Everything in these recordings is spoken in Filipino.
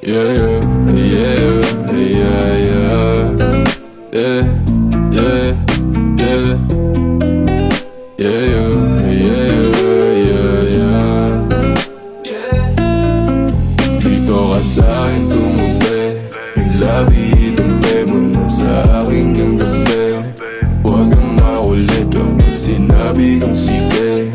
yeah, yeah, yeah, yeah, yeah, yeah, yeah, yeah, dito ka sa'kin tumubi, yung labi, dumpe mo na sa'king ng gabi. Huwag kang makulit kapag sinabi kong sige.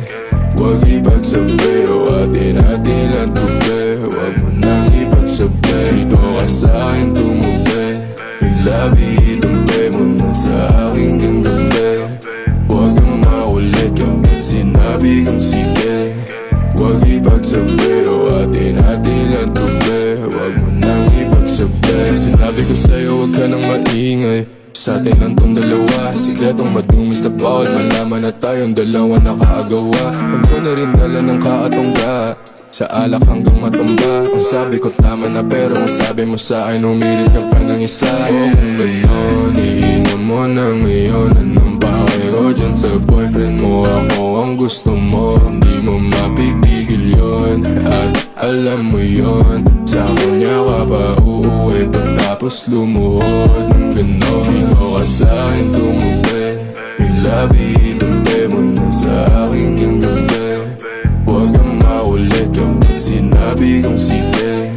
Huwag ipagsabi o atin-atin ang tubi. Huwag mo nang ipagsabi, dito ka sa'kin tumubi, yung labi, dumpe mo na sa'king ng gabi. Huwag kang makulit kapag sinabi kong sige. Huwag ipagsabi o atin-atin ang tubi. Huwag mo nang ipagsabi. Sinabi ko sa'yo huwag ka nang maingay, sa atin lang tong dalawa, sikretong madumis na bawal malaman na tayong dalawa nakaagawa. Huwag ko na rin dala ng kaatongga, sa alak hanggang matumba. Ang sabi ko tama na pero ang sabi mo sa akin umirit ka pa ng isa. O kung gano'n, iinom mo na ngayon. Anong bakit ko dyan sa boyfriend mo? Ako ang gusto mo, hindi mo mapipigil yun. At alam mo yun, sa kanya ka pa uuwi pagtapos lumuhod ng gano'n. Dito ka sa'kin tumubi, yung labi, dumpe mo na sa aking yung gabi. Huwag kang maulit kapag sinabi kong sige.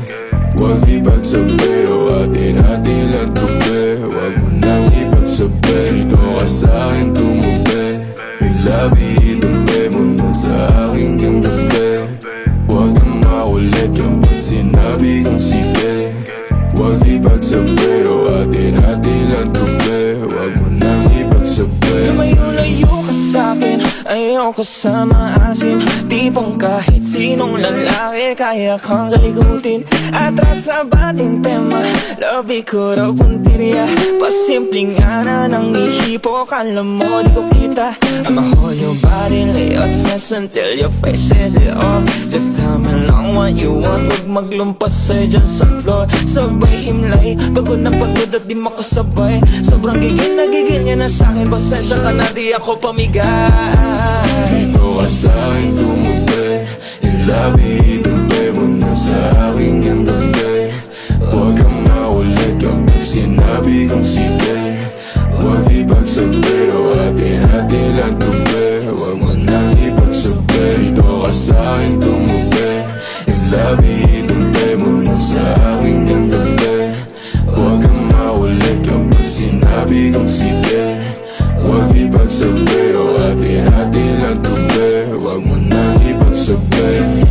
Huwag ipagsabi o atin-atin lang tubi. Huwag mo nang ipagsabi, dito ka sa'kin tumubi, yung labi, dumpe mo na sa aking yung gabi. Huwag kang maulit kapag sinabi kong sige. Huwag ipagsabi o atin-atin lang tubi. Huwag mo nang ipagsabi. Lumayo-layo ka sa'kin, ayoko sa maasim. Tipong kahit sinong lalaki kaya kang kalikutin. Atras sa bating tema, labi ko raw puntirya. Pasimpleng ana ng ihipo, kala mo di ko kita. I'ma hold your body, lay your chest until your face says it all. Just tell me lang what you want, huwag maglumpas sa'yo dyan sa floor. Sabay himlay, pagod na pagod at di makasabay. Sobrang gigil na gigil niya na sa'kin, pasensya ka na di ako pamigay. Dito ka sa'kin tumubi, yung labi, dumpe mo na sa aking yung gabi. Huwag kang makulit kapag sinabi kong sige. Huwag ipagsabi o atin-atin lang tubi. Huwag mo nang ipagsabi, dito ka sa'kin tumubi, yung labi, dumpe mo na sa aking yung gabi. Huwag kang makulit kapag sinabi kong sige. Huwag ipagsabi o atin-atin lang tubi. Huwag mo nang ipagsabi.